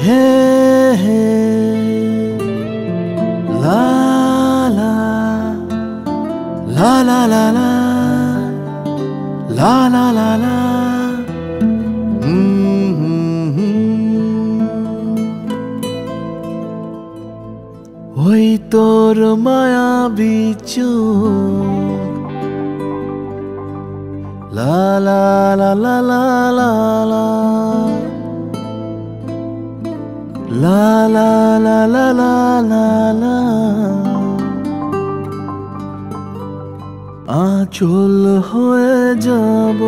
Hey, hey, la la la la la la la la la la. ওই তোর মায়াবী চোখ লা লা লা লা লা লা লা লা লা লা লা লা লা লা আঁচল হয়ে যাব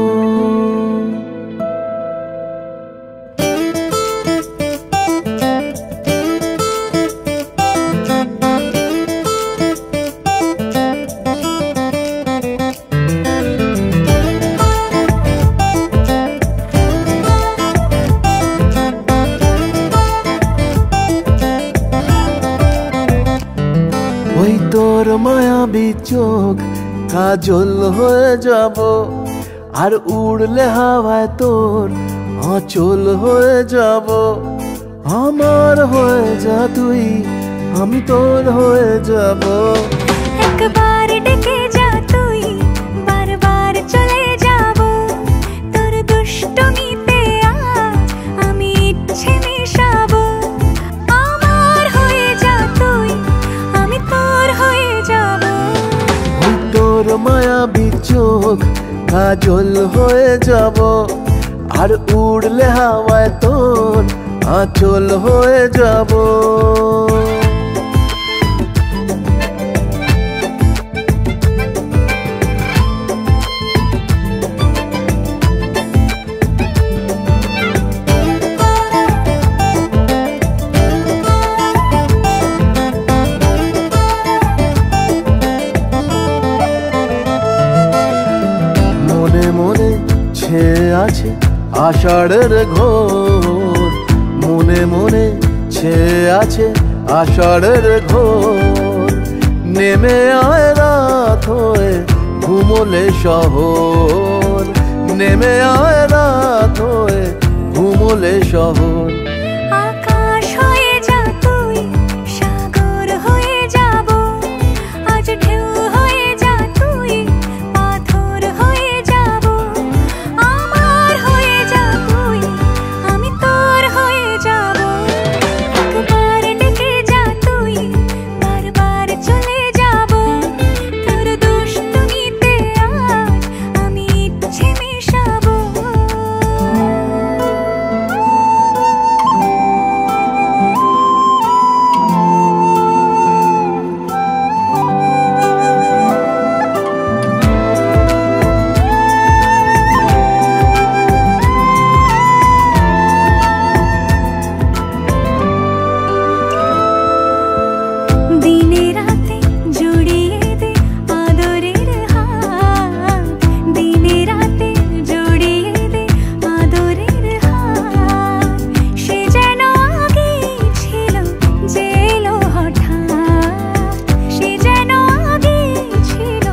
ওই তোর মায়াবী চোখ কাজল হয়ে যাব আর উড়লে হাওয়ায় তোর আঁচল হয়ে যাব আমার হয়ে যা তুই আমি তোর হয়ে যাব একবার ডেকে যা তুই বারবার চলে যাব তোর দুষ্টমিতে আজ আমি ইচ্ছে মেশাবো আমার হয়ে যা তুই আমি তোর হয়ে যাব ওই তোর মায়াবী চোখ কাজল হয়ে যাব আর উড়লে হাওয়ায় তোর আঁচল হয়ে যাব মনে মনে ছেয়ে আছে আষাঢ়ের ঘোর মনে মনে ছেয়ে আছে আষাঢ়ের ঘোর নেমে আয় রাত হয়ে ঘুমোলে শহর নেমে আয় রাত হয়ে ঘুমোলে শহর আকাশ হয়ে যা তুই সাগর হয়ে যাব আজ ঢেউ হয়ে যা তুই পাথর হয়ে যাব আমার হয়ে যা তুই আমি তোর হয়ে যাব একবার ডেকে যা তুই বারবার চলে যাব তোর দুষ্টমিতে আজ আমি ইচ্ছে মেশাবো দিনে রাতে জড়িয়ে দে আদরের হাত দিনে রাতে জড়িয়ে দে আদরের হাত সে যেন আগে ছিল যে এলো হঠাৎ সে যেন আগে ছিল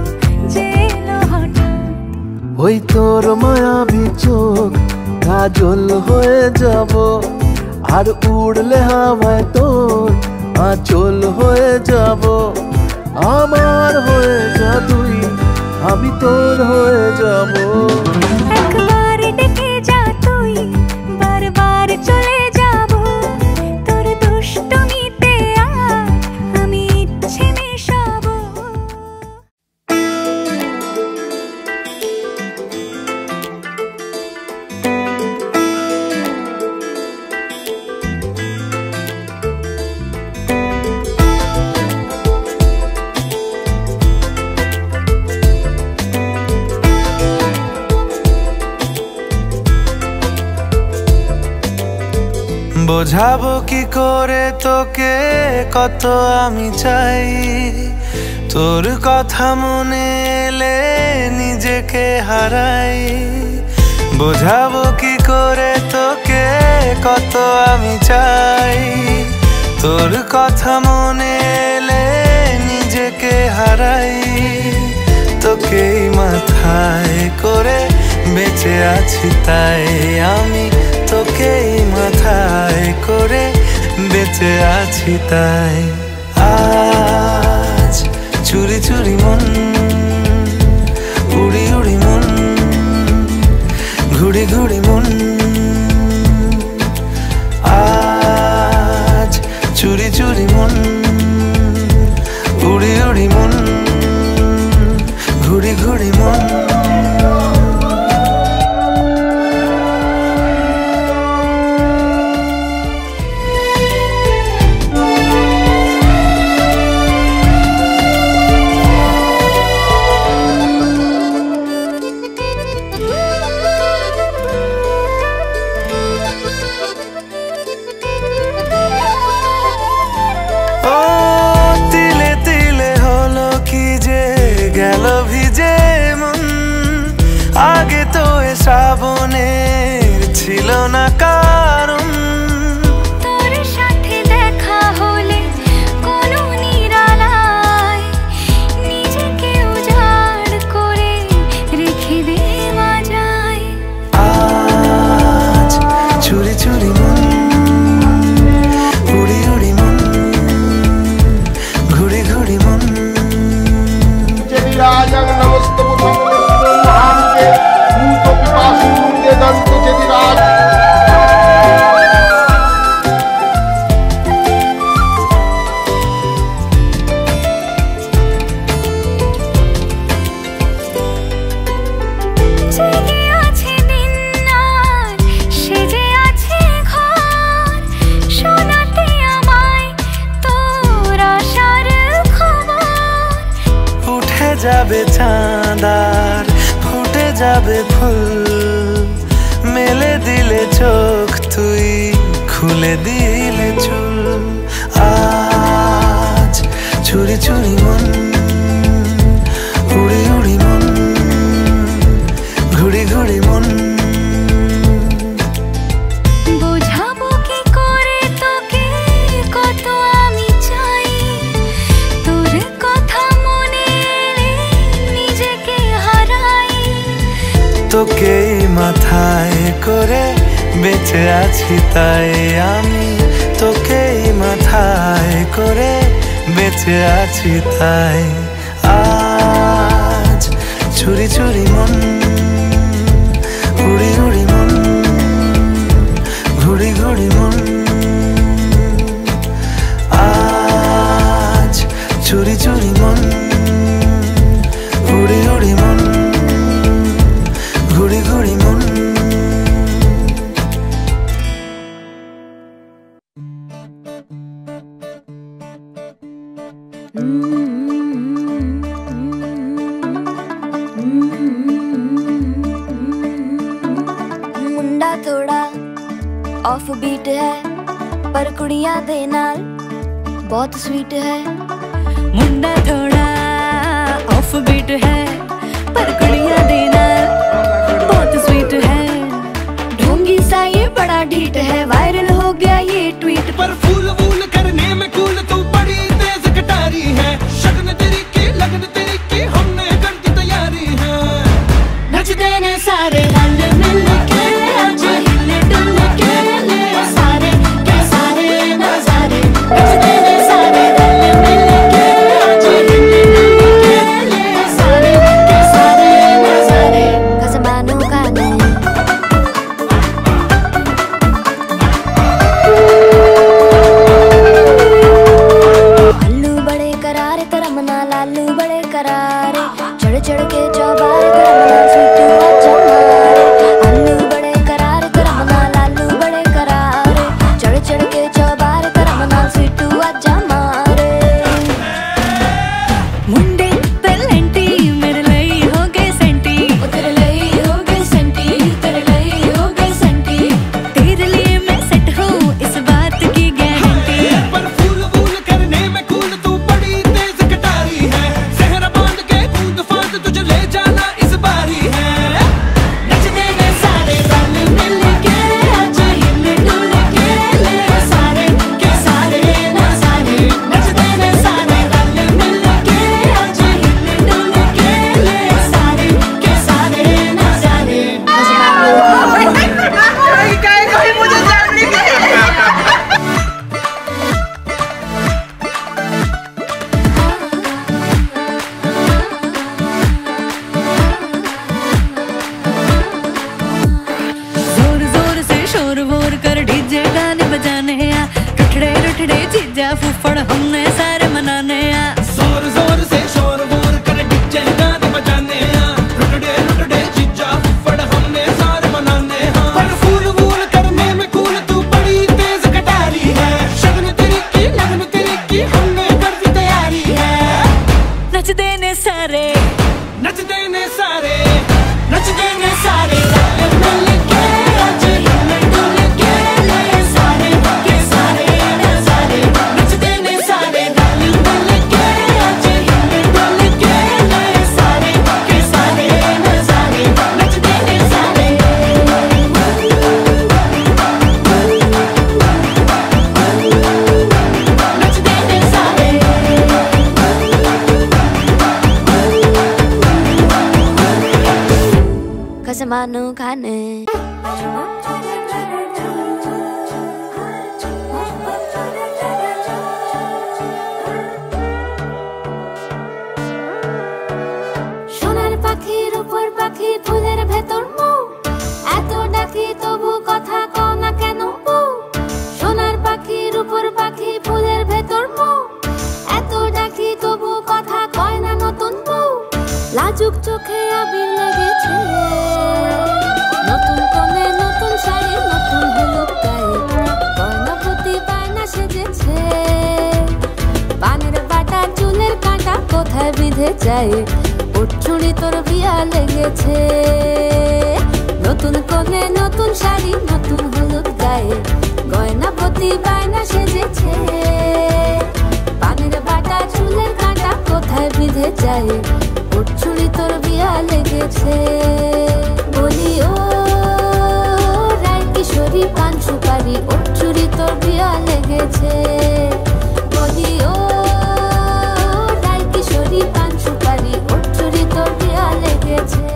যে এলো হঠাৎ ওই তোর মায়াবী চোখ কাজল হয়ে যাব আর উড়লে হাওয়ায় তোর আঁচল হয়ে যাব আমার হয়ে যা তুই আমি তোর হয়ে যাব একবার ডেকে যা তুই বারবার চলে যাব তোর দুষ্টমিতে আজ আমি ইচ্ছে মেশাবো বোঝাবো কি করে তোকে কত আমি চাই তোর কথা মনে এলে নিজেকে হারাই বোঝাবো কি করে তোকে কত আমি চাই তোর কথা মনে এলে নিজেকে হারাই, তোকেই মাথায় করে বেঁচে আছি তাই আমি, তোকেই মাথায় করে বেঁচে আছি তাই। আজ চুরি চুরি মন, উড়ি উড়ি মন, ঘুড়ি ঘুড়ি মন। আজ চুরি চুরি মন, উড়ি উড়ি মন, ঘুড়ি ঘুড়ি মন। আগে তো এ শ্রাবণের ছিল না কারণ, তোর সাথে দেখা হলে কোনো নিরালায় নিজেকে উজাড় করে রেখে দেওয়া যায়। আজ চুরি চুরি মন, উড়ি উড়ি মন, ঘুড়ি ঘুড়ি মন। যাবে চাঁদার ফুটে যাবে ফুল, মেলে দিলে চোখ তুই খুলে দিলে চুল। আজ চুরি চুরি মন, উড়ি উড়ি মন, ঘুড়ি ঘুড়ি মন। বোঝাবো কি করে তোকে কত আমি চাই, তোর কথা মনে এলে নিজেকে হারাই। তোকেই মাথায় করে বেঁচে আছি তাই আমি, তোকেই মাথায় করে বেঁচে আছি তাই। আজ চুরি চুরি মন, উড়ি উড়ি মন, ঘুড়ি ঘুড়ি মন। আজ চুরি চুরি মন, উড়ি উড়ি মন, ঘুড়ি ঘুড়ি মন। मुंडा थोड़ा ऑफ बीट है पर कुड़ियां दे नाल बहुत स्वीट है। मुंडा थोड़ा ऑफ बीट है पर कुड़ियां दे नाल बहुत स्वीट है। ढोंगी सा ये बड़ा ढीठ है, वायरल हो गया ये ट्वीट पर फूल वूल करने में कूल तू बड़ी तेज कटारी है। शगन तेरी की लगन तेरी की हमने कर दी तैयारी है। नचते ने सारे रल मिल के आज हिले डुल के ले सारे के सारे नजारे। नचते ने सारे रल मिल के आज हिले डुल के ले सारे के सारे नजारे। कसमानों का नहीं आलू बड़े करारे तरमना लालू बड़े करारे, चढ़ चढ़ के चौबारे तरमना स्वीटू अच्छा मारे। आलू बड़े करारे तरमना लालू बड़े करारे, चढ़ चढ़ के चौबारे तरमना स्वीटू अच्छा मारे। मुंडे पेलेंटी मेरे लिए हो गए सेंटी, तेरे लिए हो गए सेंटी, तेरे लिए हो गए सेंटी। तेरे लिए मैं सेट हूँ इस बात की गारंटी। पर फूल वूल करने में कूल तू बड़ी तेज कटारी है। सहरा बांध के कूद फांद तुझे ले जाना इस बारी है। नचते नचदे ने सारे नचदे ने सारे नचदे ने सारे रल मिल के अज हिल डुल के ले सारे के सारे नजारे नचदे ने सारे रल मिल के अज हिल डुल के ले सारे के सारे नजारे नचदे ने सारे नचदे ने सारे कसमानो खाने সোনার পাখির উপর পাখি ফুলের ভেতর মৌ এত ডাকি তবু কথা কও না কেন বউ সোনার পাখির উপর পাখি ফুলের ভেতর মৌ এত ডাকি তবু কথা কয় না নতুন বউ লাজুক চোখে আবির লেগেছে নতুন কোণে নতুন শাড়ি নতুন হলুদ গায়ে গয়না প্রতি বায়না সেজেছে পানের বাটা চুলের কাঁটা কোথায় বিঁধে যায় উঠছুড়ি তোর বিয়া লেগেছে নতুন কোণে নতুন শাড়ি নতুন হলুদ গায়ে গয়না প্রতি বায়না সেজেছে পানের বাটা চুলের কাঁটা কোথায় বিঁধে যায় উঠছুড়ি তোর বিয়া লেগেছে বলি ও রায় কিশোরী পান সুপারি উঠছুড়ি তোর বিয়া লেগেছে বলি ও রায় কিশোরী পান সুপারি উঠছুড়ি তোর বিয়া লেগেছে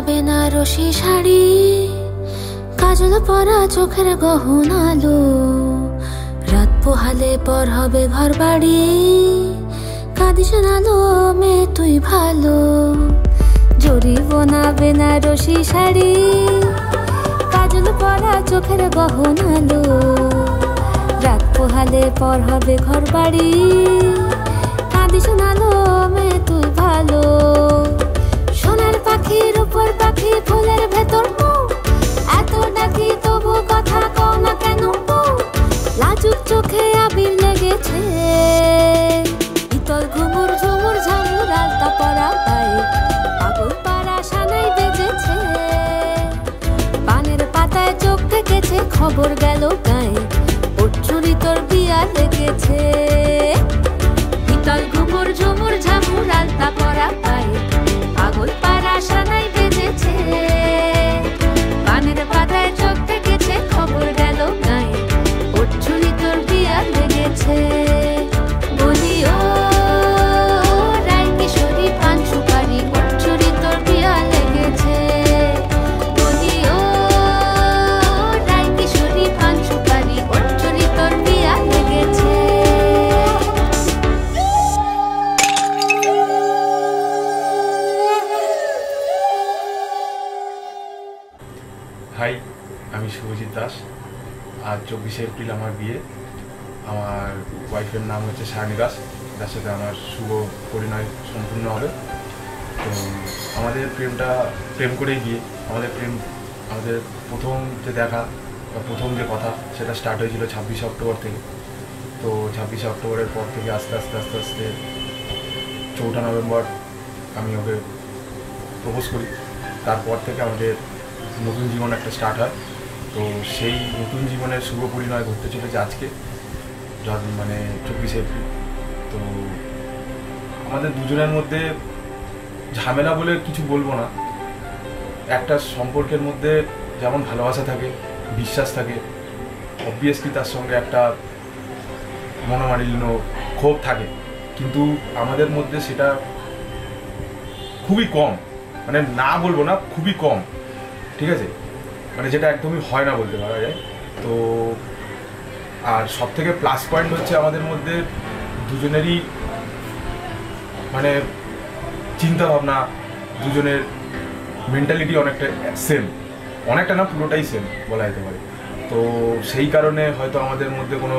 বেনারসি শাড়ি কাজল পরা চোখের গহনালো রাত পোহালে পর হবে ঘর বাড়ি কাঁদিস নালো মে তুই ভালো জরি বোনা বেনারসি শাড়ি কাজল পরা চোখের গহনালো রাত পোহালে পর হবে ঘর বাড়ি কাঁদিস নালো মে তুই ভালো সোনার পাখির উপর পাখি ফুলের ভেতর মৌ এত ডাকি তবু কথা কও না কেন বউ লাজুক চোখে আবির লেগেছে ইতল ঘুমুর ঝুমুর ঝামুর আলতা পরা গায়ে পাগল পাড়া সানাই বেজেছে পানের পাতায় চোখ থেকেছে খবর গেল গায়ে উঠছুড়ি তোর বিয়া লেগেছে ইতল ঘুমুর ঝুমুর ঝামুর আলতা পরা গায়ে পাগল পাড়া সানাই বেজেছে পানের পাতায় চোখ থেকেছে খবর গেল গায়ে উঠছুড়ি তোর বিয়া লেগেছে বলি ও রায় কিশোরী পান সুপারি উঠছুড়ি তোর বিয়া লেগেছে বলি ও রায় কিশোরী পান সুপারি উঠছুড়ি তোর বিয়া লেগেছে হাই, আমি শুভজিৎ দাস। আজ 24শে এপ্রিল আমার বিয়ে। আমার ওয়াইফের নাম হচ্ছে সায়নী দাস, তার সাথে আমার শুভ পরিণয় সম্পূর্ণ হবে। তো আমাদের প্রেমটা প্রেম করেই বিয়ে। আমাদের প্রথম যে দেখা বা প্রথম যে কথা সেটা স্টার্ট হয়েছিল 26শে অক্টোবর থেকে। তো 26শে অক্টোবরের পর থেকে আস্তে আস্তে 4 নভেম্বর আমি ওকে প্রপোজ করি। তারপর থেকে আমাদের নতুন জীবন একটা স্টার্ট হয়। তো সেই নতুন জীবনের শুভ পরিণয় ঘটতে চলেছে আজকে, মানে 24শে এপ্রিল। তো আমাদের দুজনের মধ্যে ঝামেলা বলে কিছু বলবো না। একটা সম্পর্কের মধ্যে যেমন ভালোবাসা থাকে, বিশ্বাস থাকে, অবভিয়াসলি তার সঙ্গে একটা মনোমালিন্য ক্ষোভ থাকে, কিন্তু আমাদের মধ্যে সেটা খুবই কম, মানে না বলবো না, খুবই কম, ঠিক আছে, মানে যেটা একদমই হয় না বলতে পারা যায়। তো আর সব থেকে প্লাস পয়েন্ট হচ্ছে আমাদের মধ্যে দুজনেরই মানে চিন্তা ভাবনা, দুজনের মেন্টালিটি অনেকটা সেম, অনেকটা না পুরোটাই সেম বলা যেতে পারে। তো সেই কারণে হয়তো আমাদের মধ্যে কোনো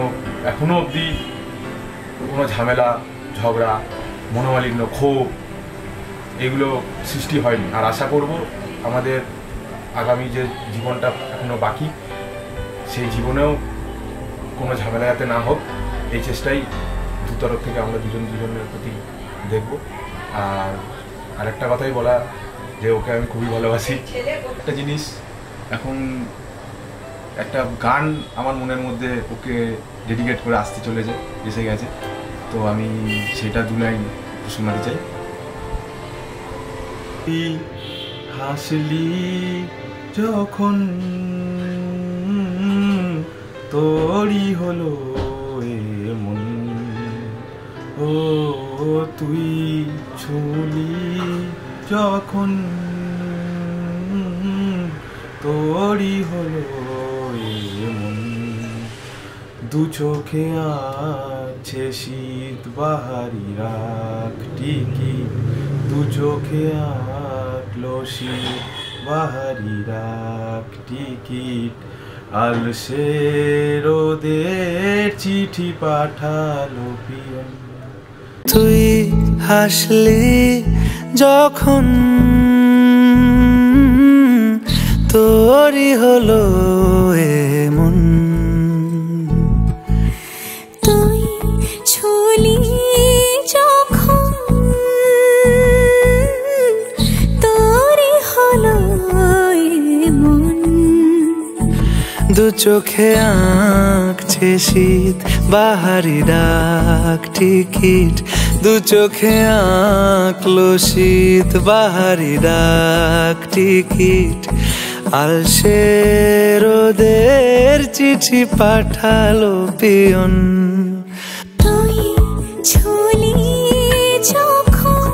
এখনও অবধি কোনো ঝামেলা, ঝগড়া, মনোমালিন্য, ক্ষোভ এগুলো সৃষ্টি হয়নি। আর আশা করব আমাদের আগামী যে জীবনটা এখনও বাকি, সেই জীবনেও কোনো ঝামেলা যাতে না হোক, এই চেষ্টাই দু তরফ থেকে আমরা দুজনের প্রতি দেখব। আর আরেকটা কথাই বলা যে ওকে আমি খুবই ভালোবাসি। একটা জিনিস, এখন একটা গান আমার মনের মধ্যে ওকে ডেডিকেট করে আসতে এসে গেছে, তো আমি সেটা 2 লাইন শোনাতে চাই। হাসলি যখন তোরই হলো এমন, ও তুই ছুলি যখন তোরই হলো এমন, দু চোখে আছে শীত বাহারি রাখ টিকিট, দু চোখে আঁকলো শীত বাহারি রাখ টিকিট, আলসে রোদের চিঠি পাঠালো পিয়ন। তুই হাসলি যখন তোরই হলো এমন, তুই ছুলি যখন তোরই হলো এমন, দু চোখে আঁকছে শীত বাহারি ডাক টিকিট, দু চোখে আঁকলো শীত বাহারি ডাক টিকিট, আলসে রোদের চিঠি পাঠালো পিয়ন। তুই ছুলি যখন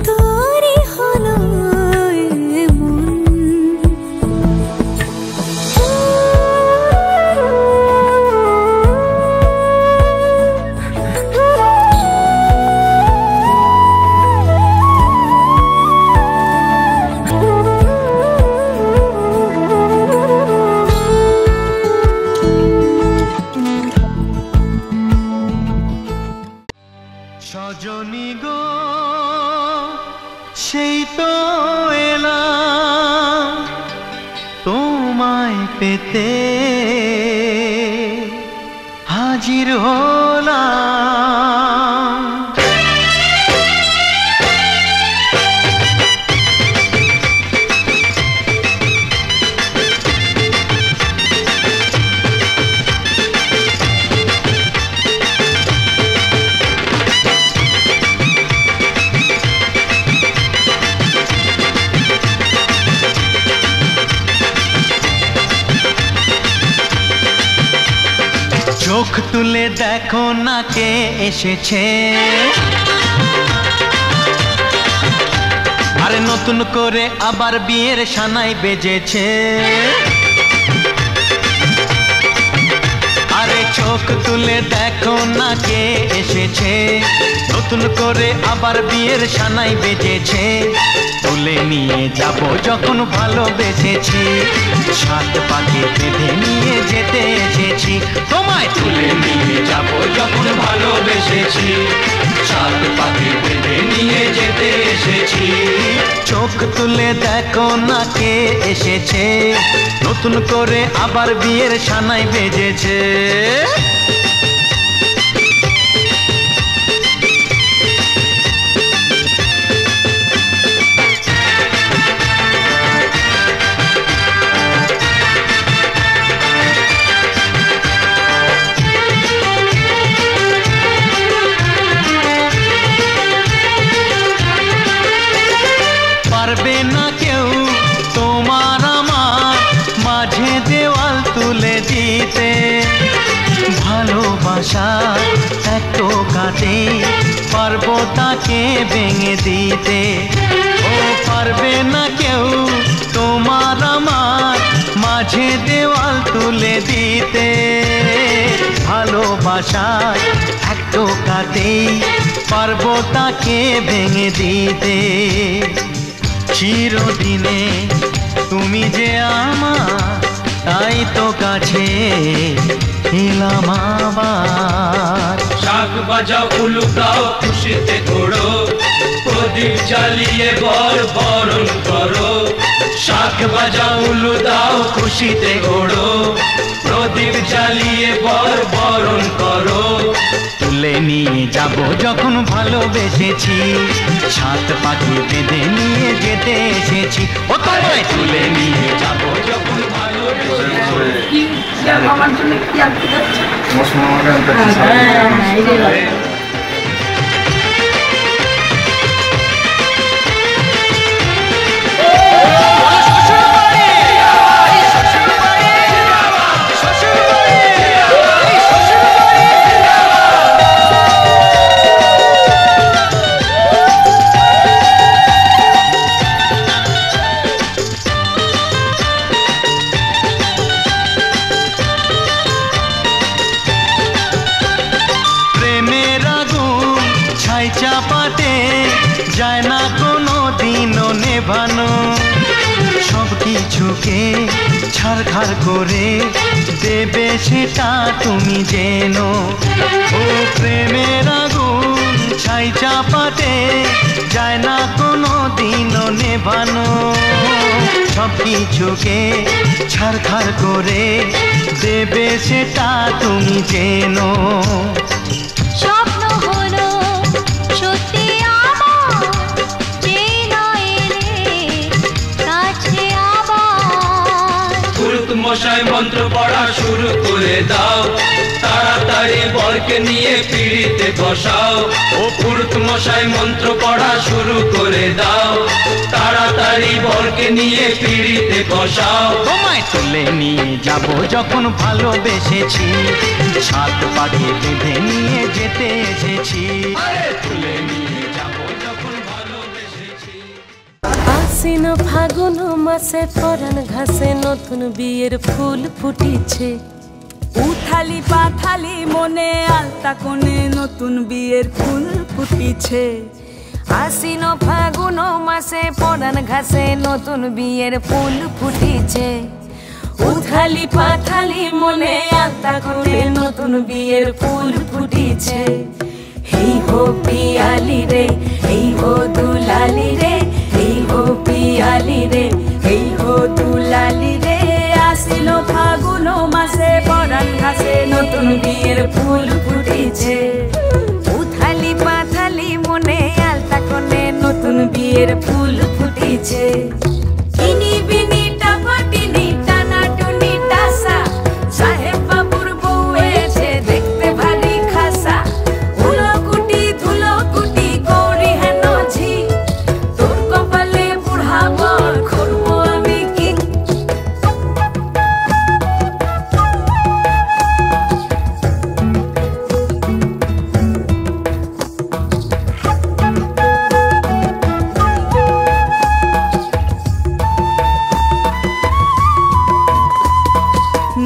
তোরই হলো এমন। সজনী গো সেই তো এলাম তোমায় পেতে, হাজির হলাম। চোখ তুলে দেখো না কে এসেছে, আরে নতুন করে আবার বিয়ের সানাই বেজেছে। আরে চোখ তুলে দেখো না কে এসেছে, নতুন করে আবার বিয়ের সানাই বেজেছে। তুলে নিয়ে যাব যখন ভালোবেসেছি, সাত পাকে বেঁধে নিয়ে যেতে এসেছি। তোমায় তুলে নিয়ে যাব যখন ভালোবেসেছি, সাত পাকে বেঁধে নিয়ে যেতে এসেছি। চোখ তুলে দেখো না কে এসেছে, নতুন করে আবার বিয়ের সানাই বেজেছে। পারবে না কেউ তোমার আমার মাঝে দেওয়াল তুলে দিতে, ভালোবাসা এত কাটে পারবো তাকে ভেঙে দিতে। ও পারবে না কেউ তোমার আমার মাঝে দেওয়াল তুলে দিতে, ভালোবাসার এক টোকাতেই পারবো তাকে ভেঙে দিতে। চিরদিনে তুমি যে আমার, তাই তো কাছে এলাম আবার। শাক বাজাও উলুকাও খুশিতে ঘোড়ো, প্রদীপ জ্বালিয়ে বরণ করো। শাক বাজাও উলু দাও খুশিতে ঘোড়ো, প্রদীপ জ্বালিয়ে বরণ করো। তুলে নিয়ে যাব যখন ভালোবেসেছি, সাত পাখি বেঁধে নিয়ে যেতে এসেছি। ও তোমায় তুলে নিয়ে যাব যখন ভালোবেসেছি। আমার জন্য কি আনতে যাচ্ছে? চাপাতে যায় না কোনো দিনও নেভানো, সব কিছুকে ছাড়খাড় করে দেবে সেটা তুমি জেনো। ও প্রেমের আগুন ছাই চাপাতে যায় না কোনো দিনও নেভানো, সব কিছুকে ছাড়খাড় করে দেবে সেটা তুমি জেনো। স্বপ্ন হলো সত্যি আমার, যে নয় রে কাছে আবার। পুরুত মশাই মন্ত্র পড়া শুরু করে দাও, তাড়াতাড়ি বরকে নিয়ে পিড়িতে বসাও। ও পুরুত মশাই মন্ত্র পড়া শুরু করে দাও, তাড়াতাড়ি বরকে নিয়ে পিড়িতে বসাও। তোমায় তুলে নিয়ে যাব যখন ভালোবেসেছি, সাত পাখি বেঁধে নিয়ে যেতে এসেছি। তুলে নিয়ে যাব যখন ভালোবেসেছি। আশ্বিন ফাগুন মাসে পরাণ ঘাসে নতুন বিয়ের ফুল ফুটিছে। উথালি পাথালি মনে আলতা কোণে নতুন বিয়ের ফুল ফুটিছে। আশ্বিন ফাগুন মাসে পরাণ ঘাসে নতুন বিয়ের ফুল ফুটিছে। উথালি পাথালি মনে আলতা কোণে নতুন বিয়ের ফুল ফুটিছে। এই হো পিয়ালি রে, এই হো দুলালি রে, এই হো পিয়ালি রে, এই হো দুলালি রে। আশ্বিন ফাগুন মাসে পরাণ ঘাসে নতুন বিয়ের ফুল ফুটিছে। উথালি পাথালি মনে আলতা কোণে নতুন বিয়ের ফুল ফুটিছে। ইনি বিনি টাপাটিনি টানা টুনি টাসা, সাহেব বাবুর বউ এসে দেখতে ভারী খাসা। উলো কুটি ধুলো কুটি গৌরী হেন ঝি, তোর কপালে বুড়া বর করবো আমি কি।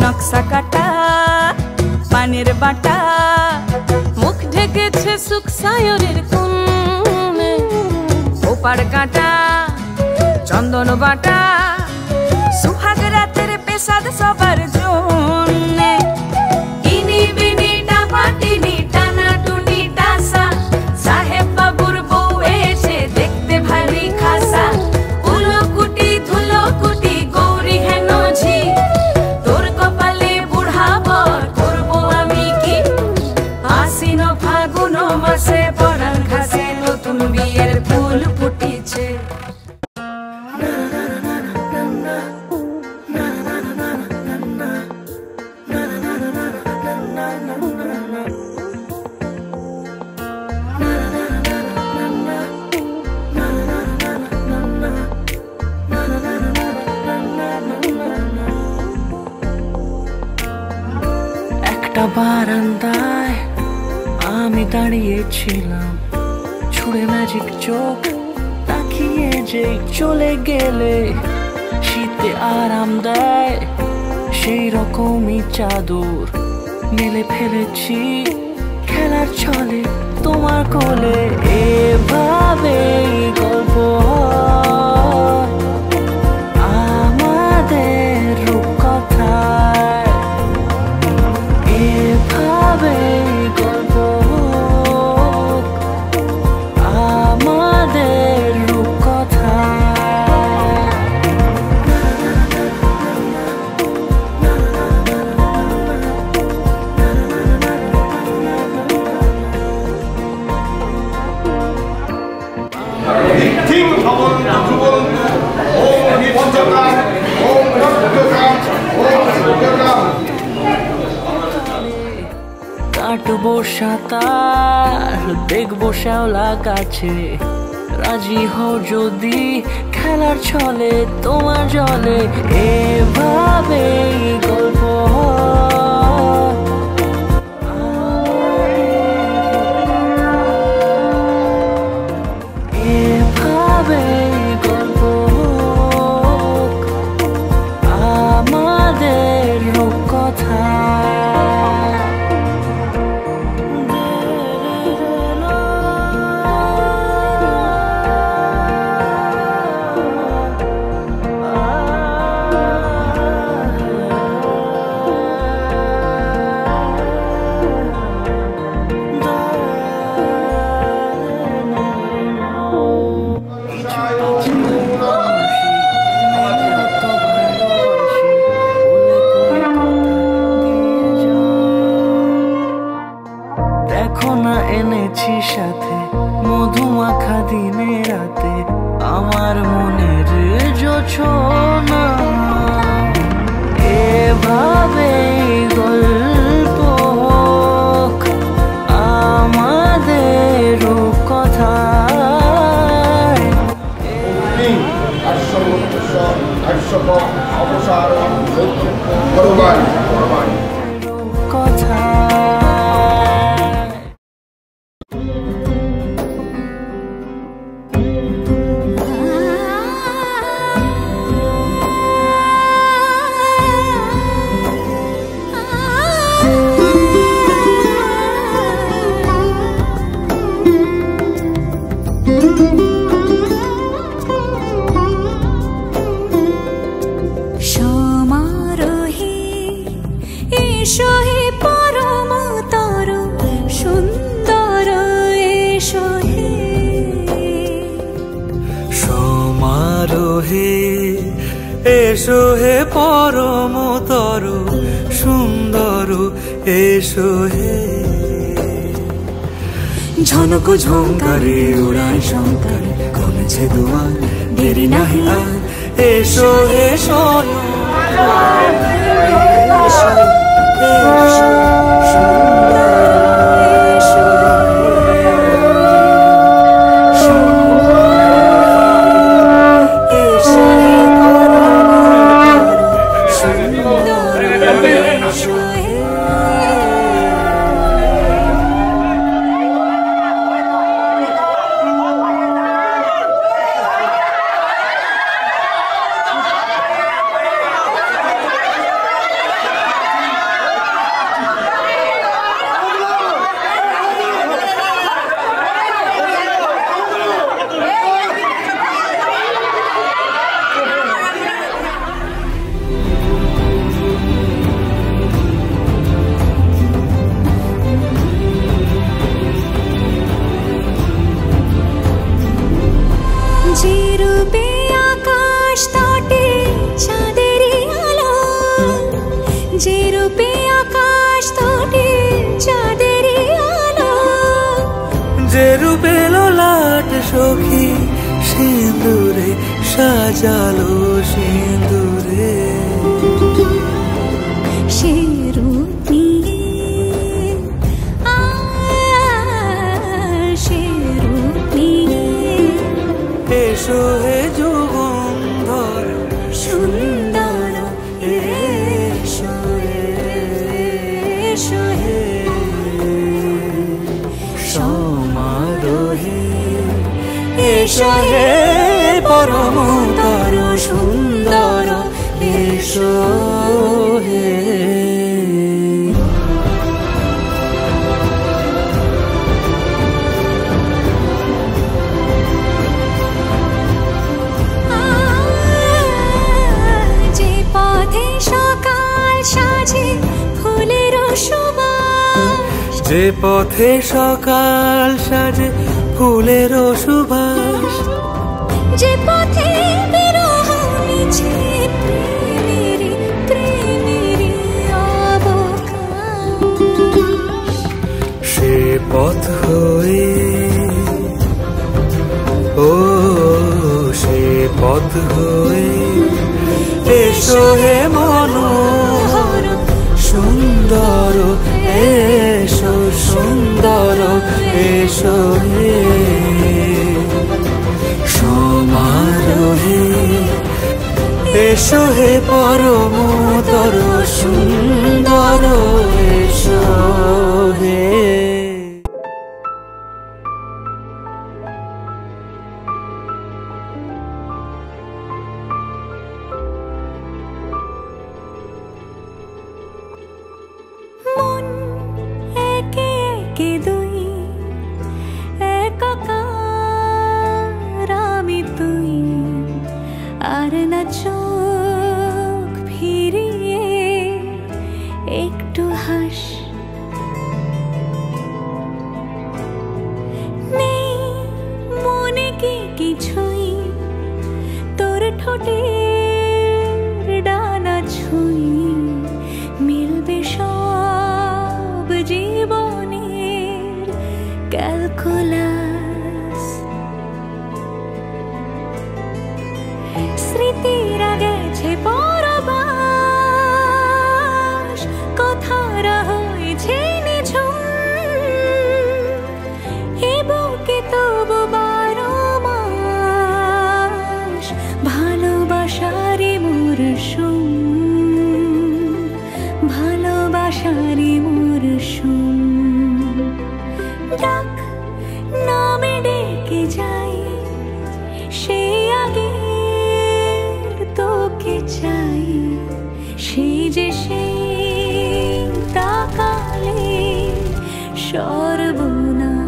নকশা কাটা পানের বাটা, মুখ ঢেকেছে সুখ সায়রের কোণে। ওপার কাটা চন্দন বাটা, সুহাগ রাতের পেশাদ সবার জন্যে। ইনি বিনি টাপাটিনি টানা টুনি টাসা, সাহেব বাবুর বউ এসে দেখতে ভারী খাসা। উলো কুটি ধুলো কুটি গৌরী হেন ঝি, তোর কপালে বুড়া বর করবো আমি কি। আশ্বিন ফাগুন মাসে পরাণ ঘাসে নতুন বিয়ের ফুল ফুটিছে। একটা বারান্দায় আমি দাঁড়িয়েছিলাম, ছুঁড়ে ম্যাজিক চোখ তাকিয়ে যে চলে গেলে শীতে আরাম দেয়। সেই রকমই চাদর মেলে ফেলেছি খেলার ছলে তোমার কোলে। এভাবে গল্প আমাদের রূপকথায়, এভাবে গল্প আমাদের রূপকথায়। কাটবো সাঁতার দেখবো শ্যাওলা গাছে, রাজি হও যদি খেলার ছলে তোমার জলে। এভাবে গল্প এভাবে গল্প আমাদের রূপকথা। দেখো না এনেছি সাথে মধুমাখা দিনে রাতে আমার মনের জোছনা। এভাবে গল্প হোক আমাদের রূপকথায়। কথা সমারোহে এসো হে পরমতর সুন্দর এসো হে। সমারোহে এসো হে পরমতর সুন্দর এসো হে। ঝনক ঝঙ্কারে উড়ায় শঙ্কারে কমেছে দুয়ার দেরি নাহি আর। এসো এসো যে রূপে লোলাট সখী সিঁদুরে সাজালো সিঁদুরে। সে রূপ নিয়ে সে রূপ নিয়ে এসো হে যুগন্ধর সুন্দর এসো এসো হে। সমারোহে এসো হে পরমতর সুন্দর এসো হে। যে পথে সকাল সাজে ফুলের সুবাস, যে পথে বিরহ মিছে প্রেমেরই প্রেমেরই অবকাশ, সে পথ হয়ে ও সে পথ হয়ে এসো হে মনোহর সুন্দর, এসো সুন্দর, এসো হে সমারোহে, এসো হে পরমতর সুন্দর, এসো হে। মন একে একে দুই, একাকার আমি তুই, আর না চোখ ফিরিয়ে একটু হাস। নেই মনে কি কিছুই, তোর ঠোঁটের ডানা ছুঁই, মিলবে সব জীবনের ক্যালকুলাস। স্মৃতিরা গেছে পরবাস, কথারা হয়েছে নিঝুম, এ বুকে তবু 12 মাস ভালোবাসারই মরশুম, ভালোবাসারই মরশুম। ডাক নামে ডেকে যাই, সে আগে তোকে চাই, সে যে সেই তাকালে সর্বনাশ।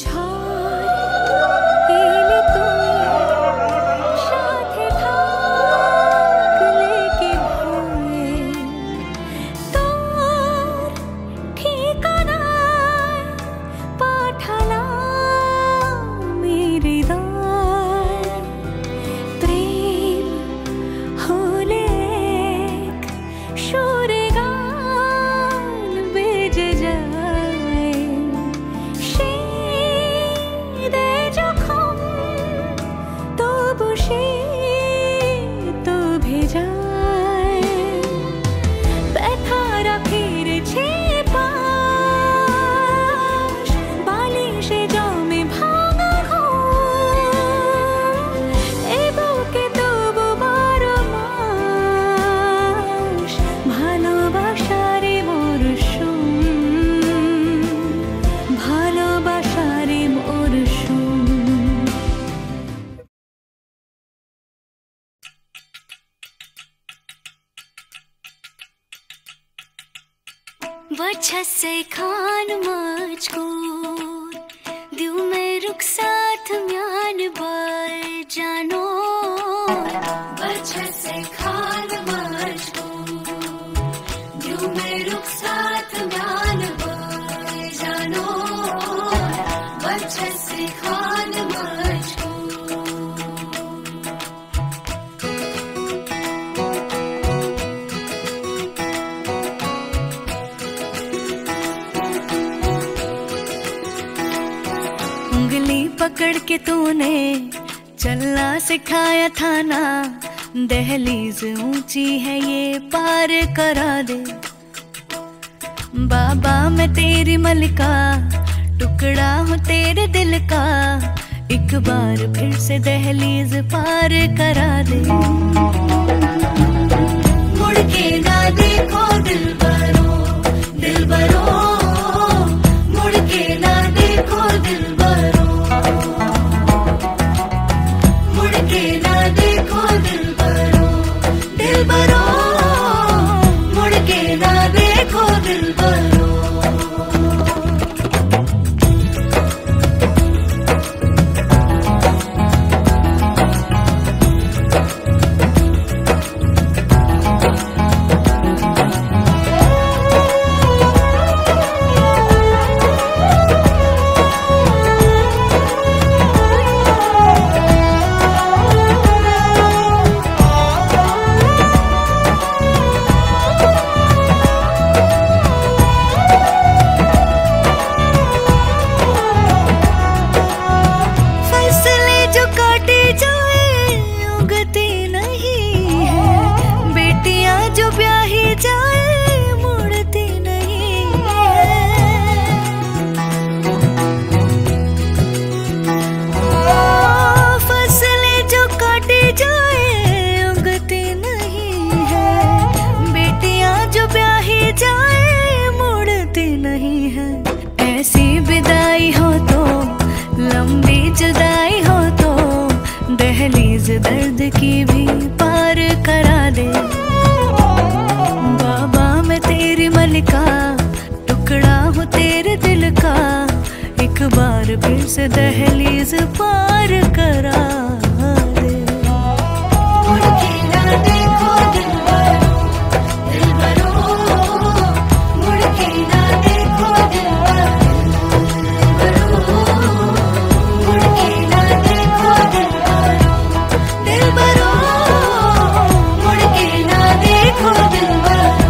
ঝড় এলে তুই সাথে থাকলে কি ভুলে, তোর ঠিকানায় পাঠালাম হৃদয়। প্রেম হলে এক সুরে গান বেজে যায়, সে দে যখন তবু সে তো ভেজায়। ব্যথারা ফিরেছে পাশ, বালিশে জমে ভাঙা ঘুম, এ বুকে তবু 12 মাস ভালোবাসারই মরশুম, ভালোবাসারই মরশুম। बच्चा से खान मजकूर दिल में रुख साथ म्यान बर जानो, बच्चा से खान मजकूर दिल में रुख साथ म्यान बर जानो, बच्चा से खान मजकूर। उंगली पकड़ के तूने चलना सिखाया था ना, दहलीज ऊंची है ये पार करा दे। बाबा मैं तेरी मलिका, टुकड़ा हूँ तेरे दिल का, एक बार फिर से दहलीज पार करा दे। मुड़ के ना देखो दिलबरो, दिलबरो, मुड़ के ना देखो दिलबरो, मुड़ के ना देखो दिलबरो, दिलबरो, मुड़ के ना देखो दिलबरो। की भी पार करा दे। बाबा मैं तेरी मलिका, टुकड़ा हूँ तेरे दिल का, एक बार फिर से दहलीज पार करा दे। मुड़ के ना देखो दिलबरो, दिलबरो, मुड़ के ना देखो दिलबरो, मुड़ के ना देखो दिलबरो, दिलबरो, मुड़ के ना देखो दिलबरो।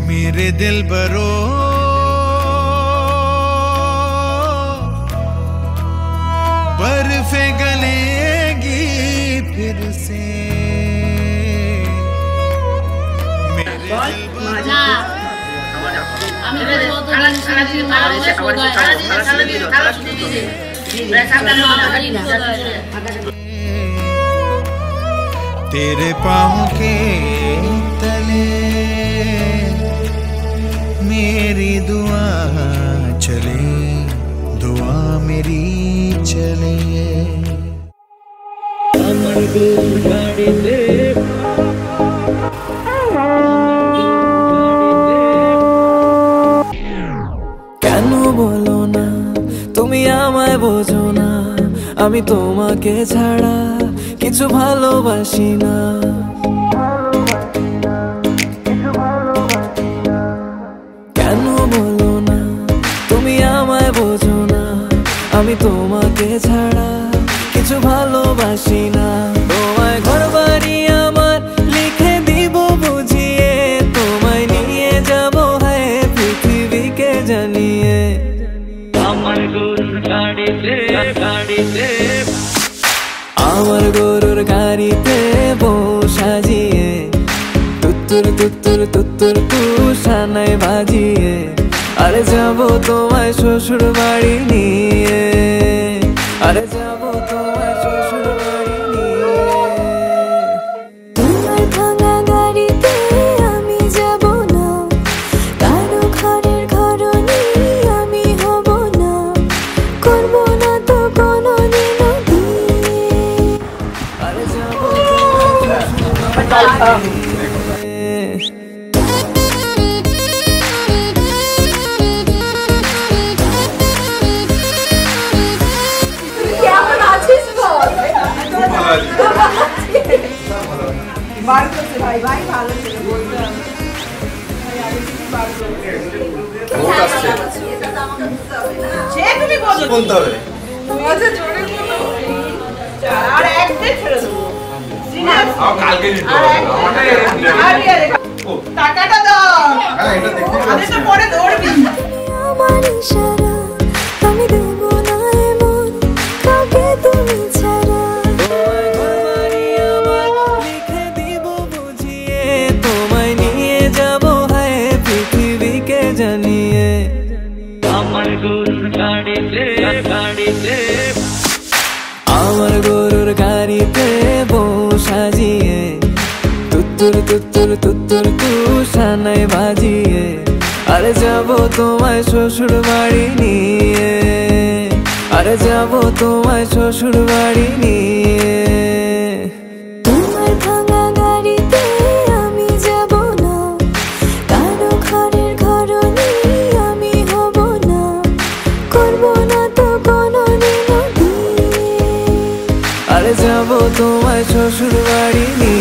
मेरे दिलबरो बर्फे गलेगी फिर से। तेरे पाँव के तले मेरी दुआ चले, दुआ मेरी चले। কেন বলো না তুমি আমায় বোঝো না, আমি তোমাকে ছাড়া কিছু ভালোবাসি না। কেন বলো না তুমি আমায় বোঝো না, আমি তোমাকে ছাড়া কিছু ভালোবাসি না। তোমায় ঘর বাড়ি আমার লিখে দিব বুঝিয়ে, তোমায় নিয়ে যাব হ্যাঁ পৃথিবীকে জানিয়ে। আমার গরুর গাড়িতে গাড়িতে, আমার গরুর গাড়িতে বউ সাজিয়ে, তুত্তুর তুত্তুর তুত্তুর তুষানায় বাজিয়ে, আরে যাবো তোমায় শ্বশুর বাড়ি নিয়ে, আরে যাবো তোমায় শ্বশুর বাড়ি নিয়ে। তোমার ভাঙা গাড়িতে আমি যাব না, কারো ঘরের ঘরনি আমি হব না, করব না তো কোনোদিনও বিয়ে। আরে যাবো তোমায় শ্বশুর বাড়ি নিয়ে। টাকাটা দাও, আমি তো পরে দৌড়বি। আমার ইশারা আমি দেব না এমন কাউকে তুমি ছাড়া। তোমায় ঘর বাড়ি আমার লিখে দিব বুঝিয়ে, তোমায় নিয়ে যাব হ্যাঁ পৃথিবীকে জানিয়ে। আমার গরুর গাড়িতে গাড়িতে, আমার গরুর গাড়িতে বউ সাজিয়ে, তুত্তুর তুত্তুর তুত্তুর তুষানায় বাজিয়ে, আরে যাবো তোমায় শ্বশুর বাড়ি নিয়ে, আরে যাবো তোমায় শ্বশুর বাড়ি নিয়ে। তোমার ভাঙা গাড়িতে আমি যাব না, কারো ঘরের ঘরনি আমি হব না, করব না তো কোনোদিনও বিয়ে। আরে যাবো তোমায় শ্বশুর বাড়ি নিয়ে।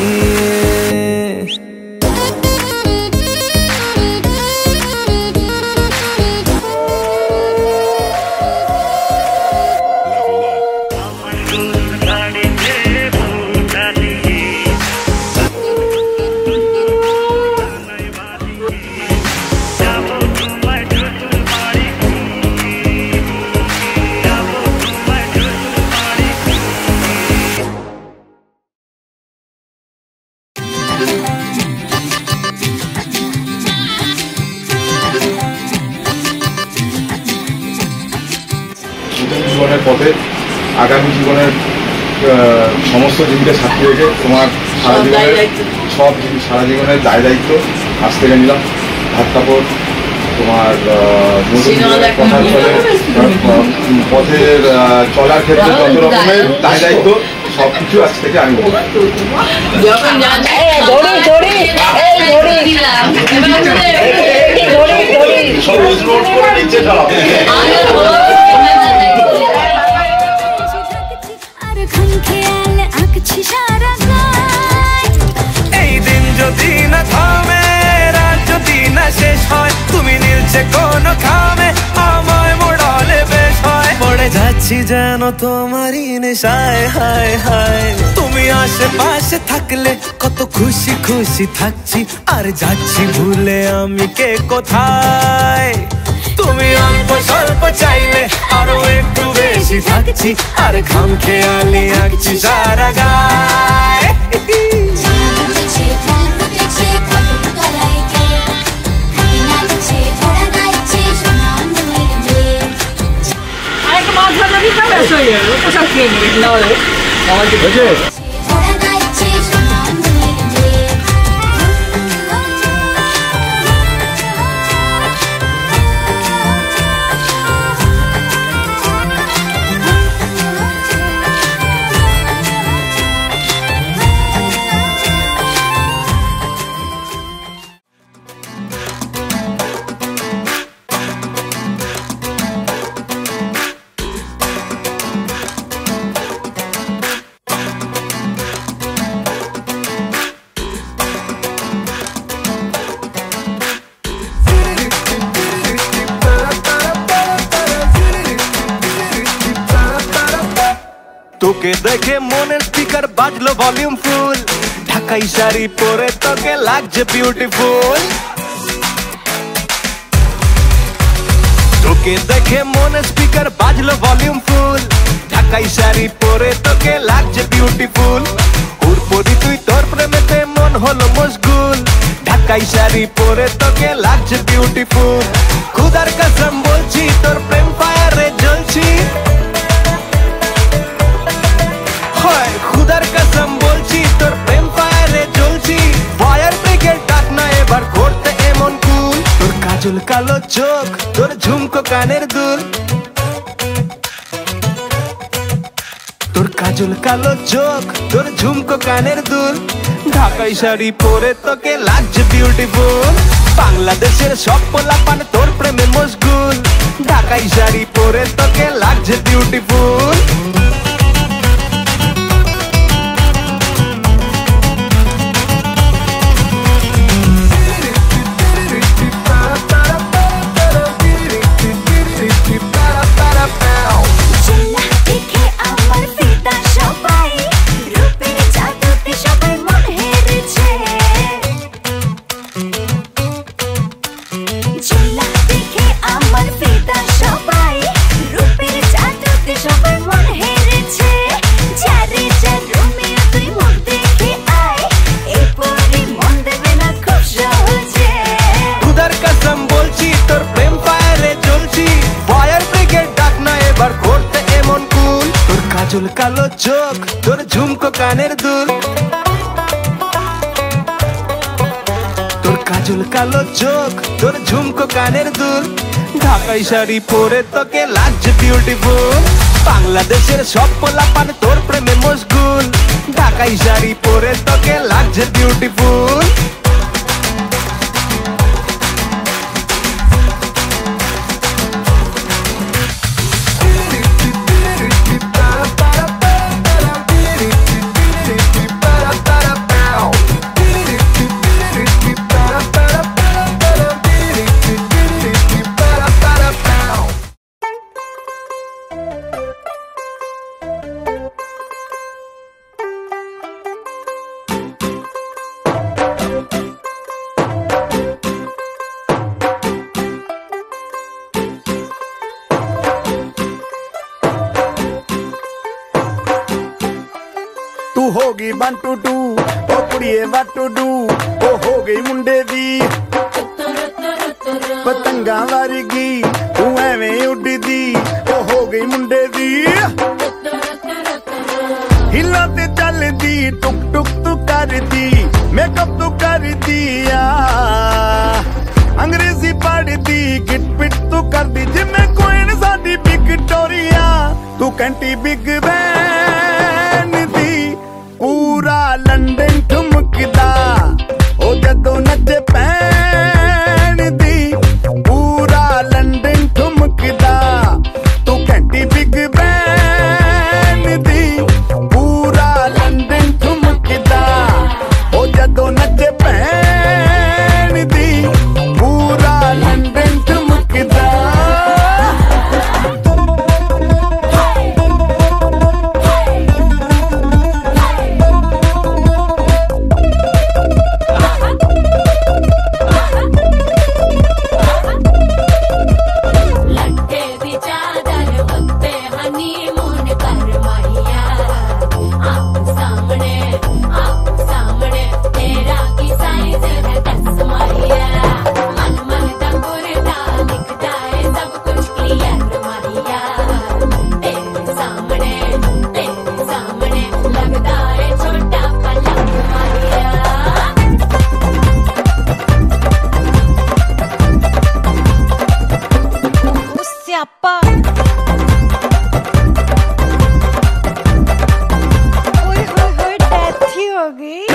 জীবনের পথে আগামী জীবনের সমস্ত দিনকে সাথে রেখে তোমার সারা জীবনের সব সারা জীবনের দায়িত্ব আজ থেকে নিলাম। ভাত কাপড় তোমার কথা চলে পথের চলার ক্ষেত্রে যত রকমের দায়িত্ব সবকিছু আজ থেকে আমি এই দিন যদি না থামে, রাত যদি না শেষ হয়, তুমি নীলছে কোন খামে আমায় মোড়ালে বেশ হয়। পড়ে যাচ্ছি যেন তোমারই নেশায়, হায় হায় তুমি আশেপাশে থাকলে কত খুশি খুশি থাকছি, আর যাচ্ছি ভুলে আমি কে কোথায়। তুমি অল্প স্বল্প চাইলে আরো একটু বেশি থাকছি, আর খাম খেয়ালি আঁকছি সারা গায়। তোকে দেখে মনের স্পিকার বাজলো ভলিউম ফুল, ঢাকাই শাড়ি পরে তোকে লাগছে বিউটিফুল। তোকে দেখে মনের স্পিকার বাজলো ভলিউম ফুল, ঢাকাই শাড়ি পরে তোকে লাগছে বিউটিফুল। উড়পড়ি তুই তোর প্রেমেতে মন হলো মশগুল, ঢাকাই শাড়ি পরে তোকে লাগছে বিউটিফুল। খুদার কসম বলছি তোর প্রেম ফায়ারে জ্বলছি, খুদার কসম বলছি তোর প্রেম ফায়ারে জ্বলছি। ফায়ার ব্রিগেড ডাক না এবার করতে এমন কুল, তোর কাজল কালো চোখ, তোর ঝুমকো কানের দুল, তোর কাজল কালো চোখ, তোর ঝুমকো কানের দুল। ঢাকাই শাড়ি পরে তোকে লাগছে বিউটিফুল, বাংলাদেশের সব পোলাপান তোর প্রেমে মশগুল, ঢাকাই শাড়ি পরে তোকে লাগছে বিউটিফুল। কাজল কালো চোখ, তোর ঝুমকো কানের দুল, তোর কাজল কালো চোখ, তোর ঝুমকো কানের দুল। ঢাকাই শাড়ি পরে তোকে লাগছে বিউটিফুল, বাংলাদেশের সব পোলাপান তোর প্রেমে মশগুল, ঢাকাই শাড়ি পরে তোকে লাগছে বিউটিফুল। हो गई 1 2 2 ओ कुड़िए what to do ओ हो गई मुंडे दी पतंगा वारगी तू एवें उड़दी ओ हो गई मुंडे दी रीलों ते चलदी टुक टुक तू करदी मेकअप तू कर दिया अंग्रेजी पढ़दी गिट पिट तू कर दी जिम्मे क्वीन साडी विक्टोरिया तू कंटी बिग बैन दी पूरा लंदन ठुमकदा ओ जदों नचे पैन दी पूरा लंदन ठुमकदा तू कंटी बिग बैन दी पूरा लंदन ठुमकदा ओ जदों नचे पैन दी पूरा लंदन ठुमकदा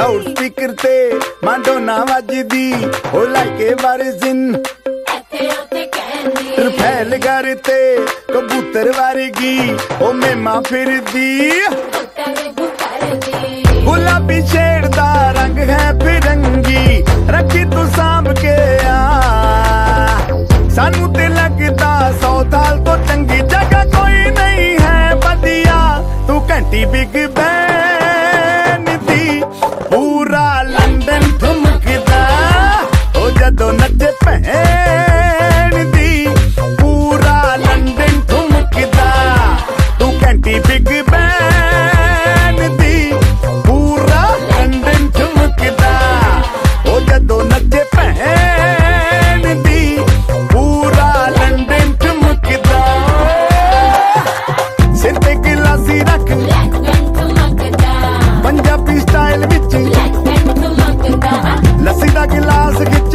लाउडस्पीकर ते माडोना वजदी ओ लाइके वारिजिन रफेल करते कबूतर वारगी ओ मेमा फिरदी गुलाबी शेड दा रंग है फिरंगी रखी तू सांभ के सानू ते लगदा 100 साल तो चंगी जगह कोई नहीं है बदिया तू घंटी बिग बैन दी पूरा लंदन ठुमकदा ओ जदों नचे पैन दी पूरा लंदन ठुमकदा तू घंटी बिग बैन दी पूरा लंदन ठुमकदा ओ जदों नचे पैन दी पूरा लंदन ठुमकदा सिर ते गिलासी रख पंजाबी स्टाइल विच लस्सी दा गिलास खिच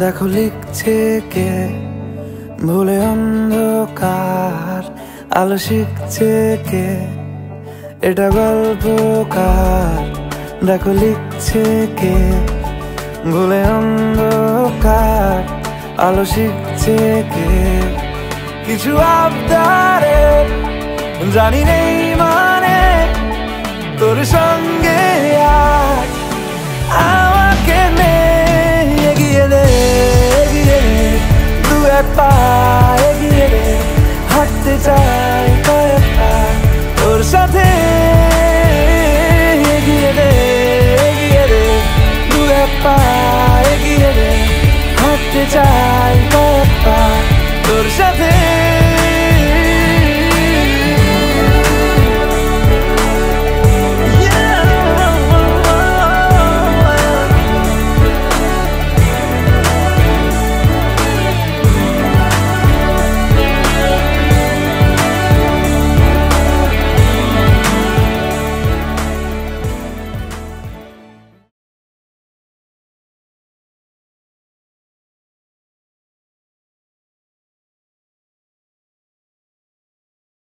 দেখো লিখছে কে ভুলে অন্ধকার আলো শিখছে কে এটা গল্পকার দেখো লিখছে কে ভুলে অন্ধকার আলো শিখছে কে কিছু আবদারে জানি নেই মানে তোর সঙ্গে